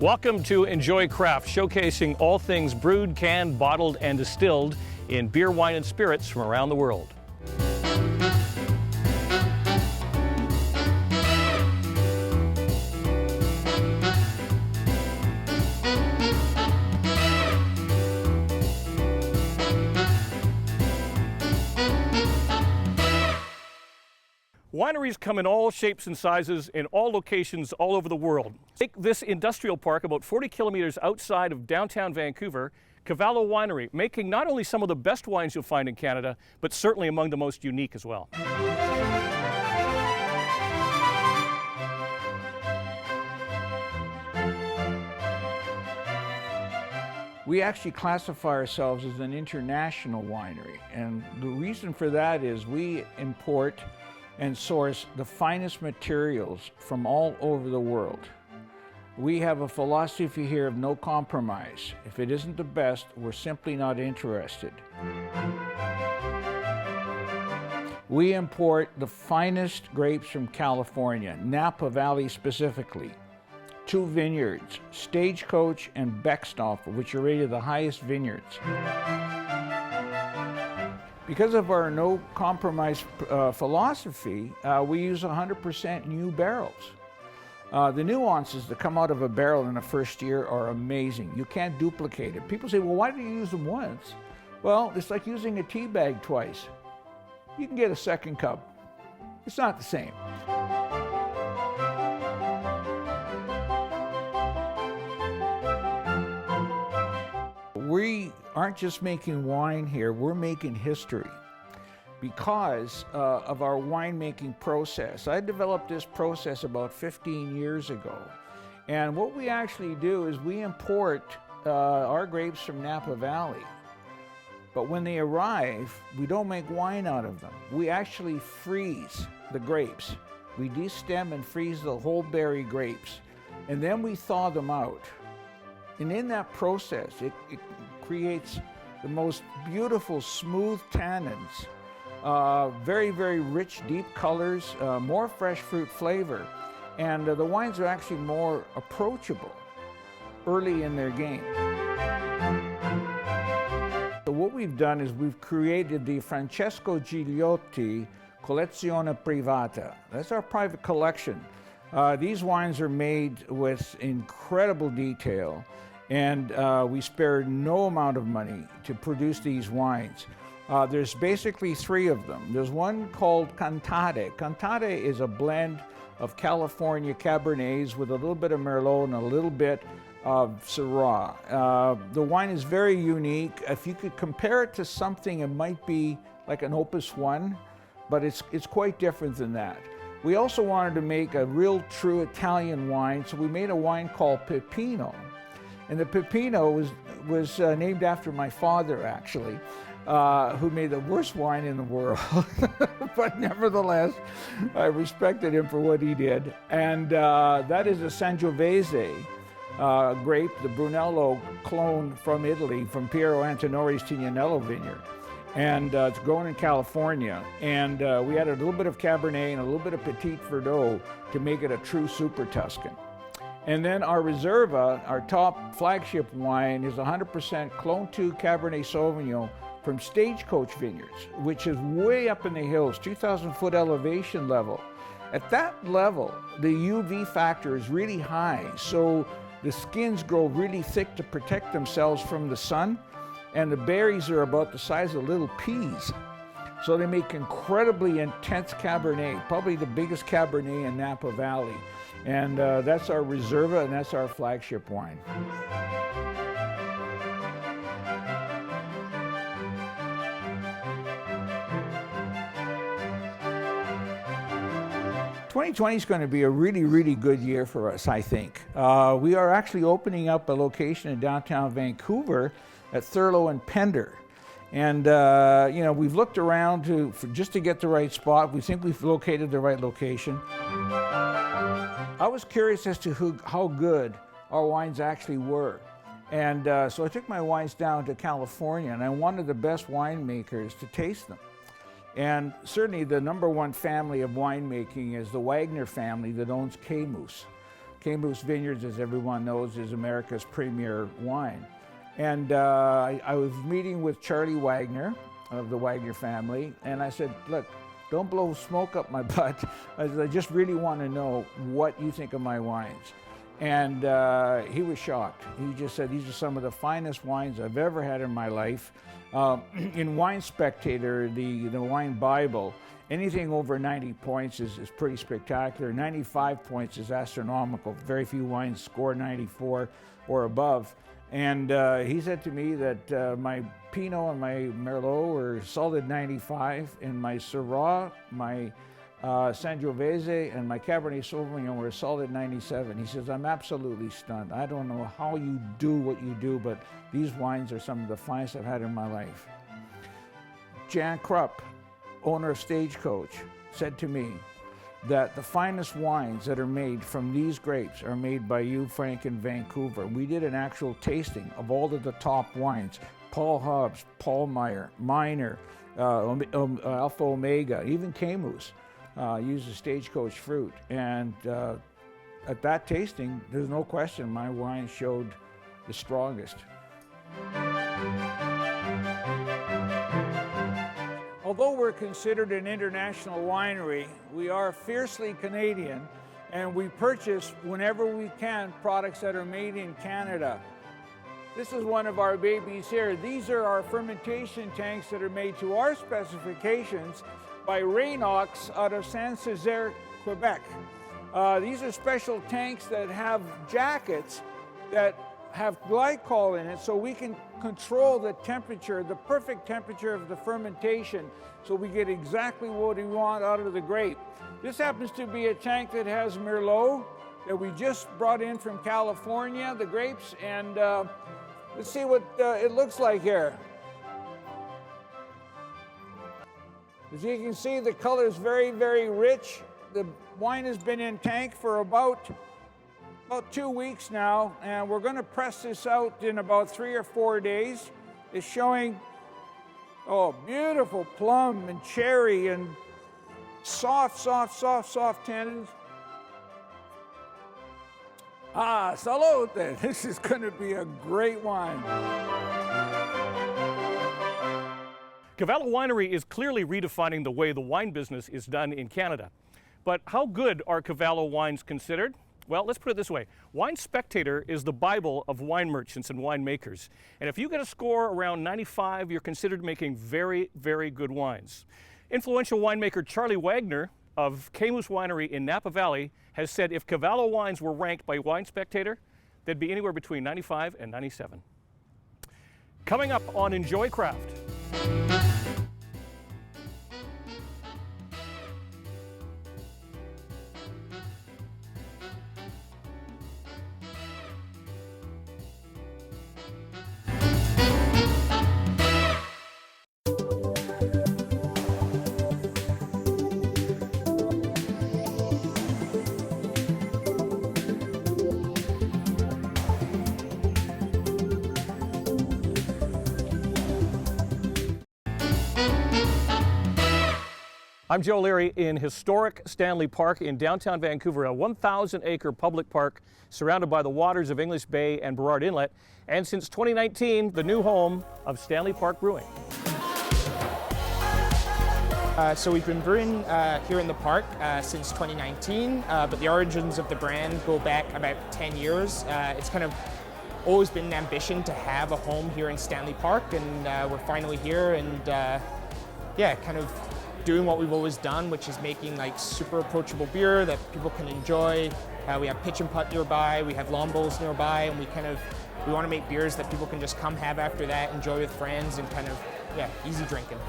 Welcome to Enjoy Craft, showcasing all things brewed, canned, bottled, and distilled in beer, wine, and spirits from around the world. Wineries come in all shapes and sizes in all locations all over the world. Take this industrial park about 40 kilometers outside of downtown Vancouver, Cavallo Winery, making not only some of the best wines you'll find in Canada, but certainly among the most unique as well. We actually classify ourselves as an international winery, and the reason for that is we import and source the finest materials from all over the world. We have a philosophy here of no compromise. If it isn't the best, we're simply not interested. We import the finest grapes from California, Napa Valley specifically. 2 vineyards, Stagecoach and Beckstoffer, which are rated the highest vineyards. Because of our no compromise philosophy, we use 100% new barrels. The nuances that come out of a barrel in the first year are amazing. You can't duplicate it. People say, well, why do you use them once? Well, it's like using a tea bag twice. You can get a second cup. It's not the same. We aren't just making wine here, we're making history because of our winemaking process. I developed this process about 15 years ago. And what we actually do is we import our grapes from Napa Valley. But when they arrive, we don't make wine out of them. We actually freeze the grapes. We destem and freeze the whole berry grapes. And then we thaw them out. And in that process, it creates the most beautiful, smooth tannins, very, very rich, deep colors, more fresh fruit flavor. And the wines are actually more approachable early in their game. So what we've done is we've created the Francesco Gigliotti Collezione Privata. That's our private collection. These wines are made with incredible detail, and we spared no amount of money to produce these wines. There's basically 3 of them. There's one called Cantate. Cantate is a blend of California Cabernets with a little bit of Merlot and a little bit of Syrah. The wine is very unique. If you could compare it to something, it might be like an Opus 1, but it's quite different than that. We also wanted to make a real true Italian wine, so we made a wine called Peppino. And the Peppino was named after my father, actually, who made the worst wine in the world. But nevertheless, I respected him for what he did. And that is a Sangiovese grape, the Brunello clone from Italy, from Piero Antinori's Tignanello vineyard. And it's grown in California. And we added a little bit of Cabernet and a little bit of Petit Verdot to make it a true super Tuscan. And then our Reserva, our top flagship wine, is 100% Clone 2 Cabernet Sauvignon from Stagecoach Vineyards, which is way up in the hills, 2,000-foot elevation level. At that level, the UV factor is really high, so the skins grow really thick to protect themselves from the sun, and the berries are about the size of little peas. So they make incredibly intense Cabernet, probably the biggest Cabernet in Napa Valley. And that's our Reserva, and that's our flagship wine. '2020 is going to be a really, really good year for us, I think. We are actually opening up a location in downtown Vancouver at Thurlow and Pender. And you know, we've looked around just to get the right spot. We think we've located the right location. I was curious as to how good our wines actually were. And so I took my wines down to California, and I wanted the best winemakers to taste them. And certainly the #1 family of winemaking is the Wagner family that owns K-Moose. Cambus Vineyards, as everyone knows, is America's premier wine. And I was meeting with Charlie Wagner of the Wagner family, and I said, look, don't blow smoke up my butt. I said, I just really want to know what you think of my wines. And he was shocked. He just said, these are some of the finest wines I've ever had in my life. In Wine Spectator, the wine Bible, anything over 90 points is pretty spectacular. 95 points is astronomical. Very few wines score 94 or above. And he said to me that my Pinot and my Merlot were solid 95, and my Syrah, my Sangiovese, and my Cabernet Sauvignon were solid 97. He says, I'm absolutely stunned. I don't know how you do what you do, but these wines are some of the finest I've had in my life. Jan Krupp, owner of Stagecoach, said to me that the finest wines that are made from these grapes are made by you, Frank, in Vancouver. We did an actual tasting of all of the top wines. Paul Hobbs, Paul Meyer, Miner, Alpha Omega, even Camus uses Stagecoach fruit. And at that tasting, there's no question my wine showed the strongest. Although we're considered an international winery, we are fiercely Canadian, and we purchase, whenever we can, products that are made in Canada. This is one of our babies here. These are our fermentation tanks that are made to our specifications by Raynox out of Saint-Césaire, Quebec. These are special tanks that have jackets that have glycol in it, so we can control the temperature, the perfect temperature of the fermentation, so we get exactly what we want out of the grape. This happens to be a tank that has Merlot that we just brought in from California, the grapes, and let's see what it looks like here. As you can see, the color is very, very rich. The wine has been in tank for about 2 weeks now, and we're going to press this out in about 3 or 4 days. It's showing, oh, beautiful plum and cherry and soft tannins. Ah, salute! This is going to be a great wine. Cavallo Winery is clearly redefining the way the wine business is done in Canada. But how good are Cavallo wines considered? Well, let's put it this way. Wine Spectator is the Bible of wine merchants and winemakers. And if you get a score around 95, you're considered making very, very good wines. Influential winemaker Charlie Wagner of Camus Winery in Napa Valley has said if Cavallo wines were ranked by Wine Spectator, they'd be anywhere between 95 and 97. Coming up on Enjoy Craft. I'm Joe Leary in historic Stanley Park in downtown Vancouver, a 1,000-acre public park surrounded by the waters of English Bay and Burrard Inlet, and since 2019, the new home of Stanley Park Brewing. So we've been brewing here in the park since 2019, but the origins of the brand go back about 10 years. It's kind of always been an ambition to have a home here in Stanley Park, and we're finally here, and yeah, kind of doing what we've always done, which is making like super approachable beer that people can enjoy. We have pitch and putt nearby, we have lawn bowls nearby, and we want to make beers that people can just come have after that, enjoy with friends, and kind of, yeah, easy drinking.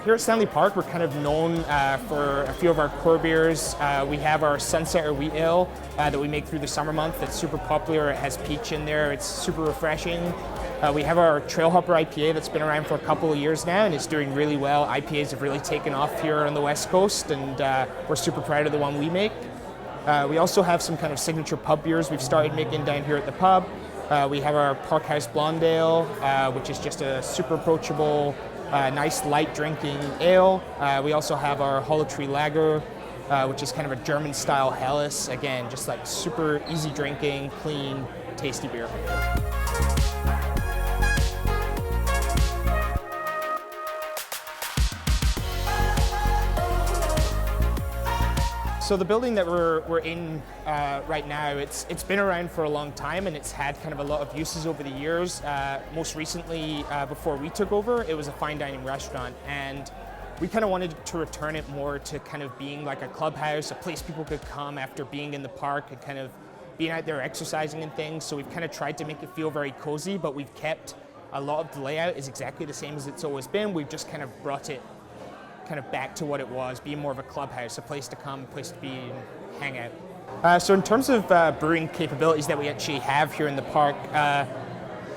Here at Stanley Park, we're kind of known for a few of our core beers. We have our Sunset or Wheat Ale that we make through the summer month. It's super popular. It has peach in there. It's super refreshing. We have our Trailhopper IPA that's been around for a couple of years now, and it's doing really well. IPAs have really taken off here on the West Coast, and we're super proud of the one we make. We also have some kind of signature pub beers we've started making down here at the pub. We have our Parkhouse Blonde Ale, which is just a super approachable nice light drinking ale. We also have our Hollow Tree Lager, which is kind of a German style Helles. Again, just like super easy drinking, clean, tasty beer. So the building that we're in right now, it's been around for a long time, and it's had kind of a lot of uses over the years. Most recently, before we took over, it was a fine dining restaurant, and we kind of wanted to return it more to kind of being like a clubhouse, a place people could come after being in the park and kind of being out there exercising and things. So we've kind of tried to make it feel very cozy, but we've kept a lot of the layout is exactly the same as it's always been. We've just kind of brought it kind of back to what it was, being more of a clubhouse, a place to come, a place to be and hang out. So in terms of brewing capabilities that we actually have here in the park,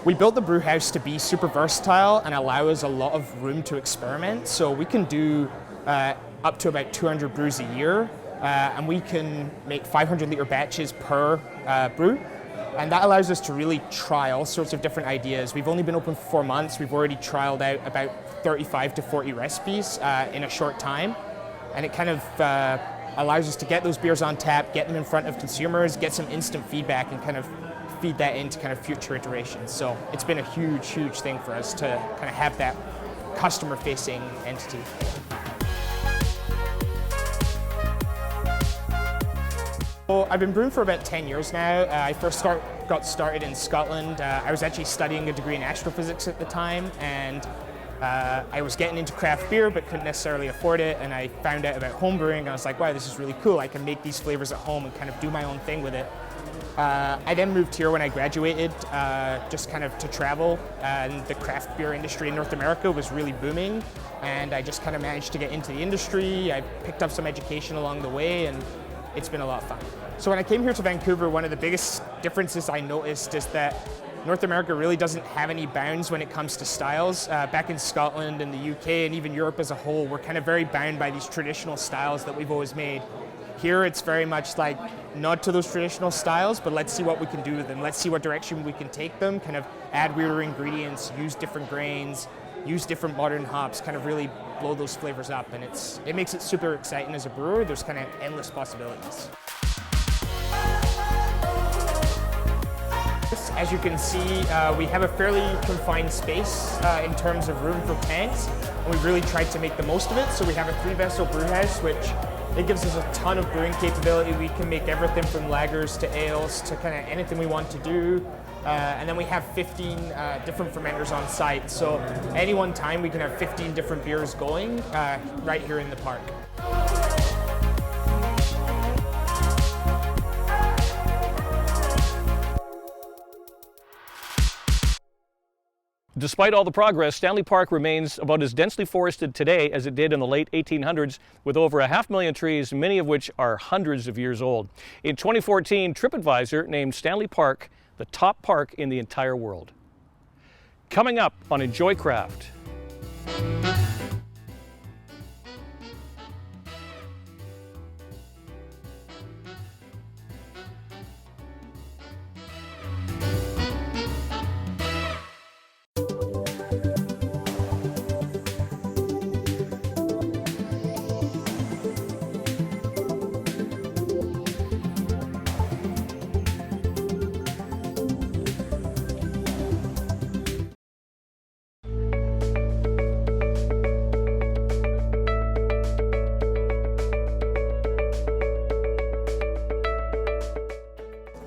we built the brew house to be super versatile and allow us a lot of room to experiment. So we can do up to about 200 brews a year, and we can make 500 liter batches per brew. And that allows us to really try all sorts of different ideas. We've only been open for 4 months. We've already trialed out about 35 to 40 recipes in a short time. And it kind of allows us to get those beers on tap, get them in front of consumers, get some instant feedback, and kind of feed that into kind of future iterations. So it's been a huge, huge thing for us to kind of have that customer-facing entity. So I've been brewing for about 10 years now. I first got started in Scotland. I was actually studying a degree in astrophysics at the time, and I was getting into craft beer but couldn't necessarily afford it, and I found out about home brewing, and I was like, wow, this is really cool. I can make these flavors at home and kind of do my own thing with it. I then moved here when I graduated, just kind of to travel, and the craft beer industry in North America was really booming, and I just kind of managed to get into the industry. I picked up some education along the way, and it's been a lot of fun. So when I came here to Vancouver, one of the biggest differences I noticed is that North America really doesn't have any bounds when it comes to styles. Back in Scotland and the UK and even Europe as a whole, we're kind of very bound by these traditional styles that we've always made. Here it's very much like nod to those traditional styles, but let's see what we can do with them. Let's see what direction we can take them, kind of add weirder ingredients, use different grains, use different modern hops, kind of really blow those flavors up. And it makes it super exciting as a brewer. There's kind of endless possibilities. As you can see, we have a fairly confined space in terms of room for tanks, and we've really tried to make the most of it. So we have a 3-vessel brew house, which it gives us a ton of brewing capability. We can make everything from lagers to ales to kind of anything we want to do. And then we have 15 different fermenters on site. So at any one time, we can have 15 different beers going right here in the park. Despite all the progress, Stanley Park remains about as densely forested today as it did in the late 1800s, with over 500,000 trees, many of which are hundreds of years old. In 2014, TripAdvisor named Stanley Park the top park in the entire world. Coming up on Enjoy Craft.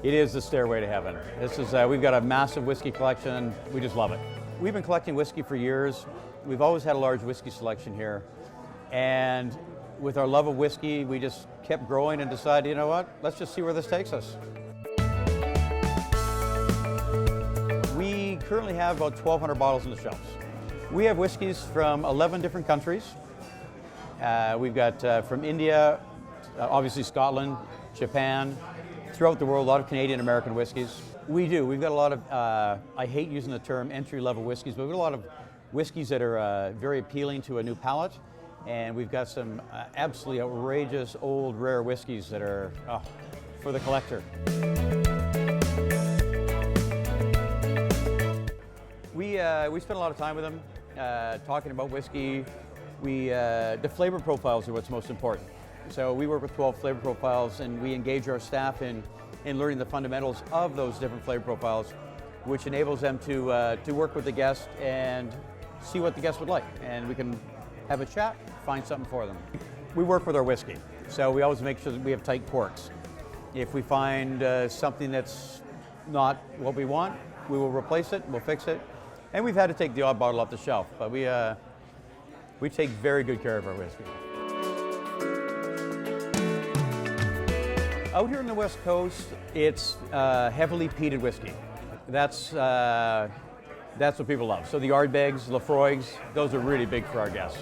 It is the stairway to heaven. This is, we've got a massive whiskey collection. We just love it. We've been collecting whiskey for years. We've always had a large whiskey selection here. And with our love of whiskey, we just kept growing and decided, you know what, let's just see where this takes us. We currently have about 1,200 bottles on the shelves. We have whiskeys from 11 different countries. We've got from India, obviously Scotland, Japan, throughout the world, a lot of Canadian American whiskeys. We do. We've got a lot of, I hate using the term entry-level whiskeys, but we've got a lot of whiskeys that are very appealing to a new palate. And we've got some absolutely outrageous, old, rare whiskeys that are for the collector. We spend a lot of time with them. talking about whiskey, the flavor profiles are what's most important. So we work with 12 flavor profiles, and we engage our staff in learning the fundamentals of those different flavor profiles, which enables them to work with the guest and see what the guest would like. And we can have a chat, find something for them. We work with our whiskey, so we always make sure that we have tight corks. If we find something that's not what we want, we will replace it, we'll fix it. And we've had to take the odd bottle off the shelf, but we take very good care of our whiskey. Out here on the West Coast, it's heavily peated whiskey. That's what people love. So the Ardbegs, Lafroigs, those are really big for our guests.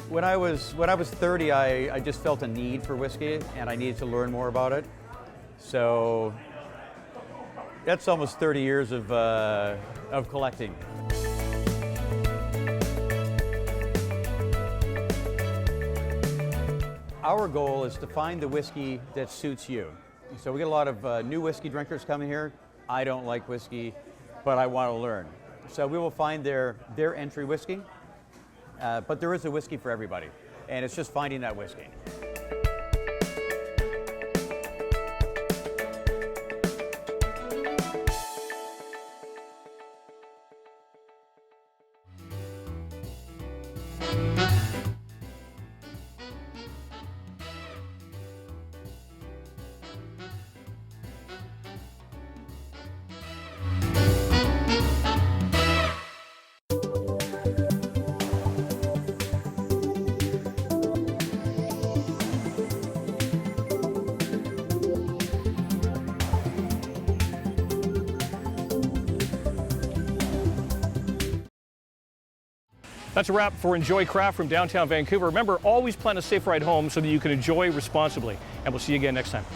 When I was 30, I just felt a need for whiskey, and I needed to learn more about it. So that's almost 30 years of collecting. Our goal is to find the whiskey that suits you. So we get a lot of new whiskey drinkers coming here. I don't like whiskey, but I want to learn. So we will find their entry whiskey, but there is a whiskey for everybody, and it's just finding that whiskey. That's a wrap for Enjoy Craft from downtown Vancouver. Remember, always plan a safe ride home so that you can enjoy responsibly. And we'll see you again next time.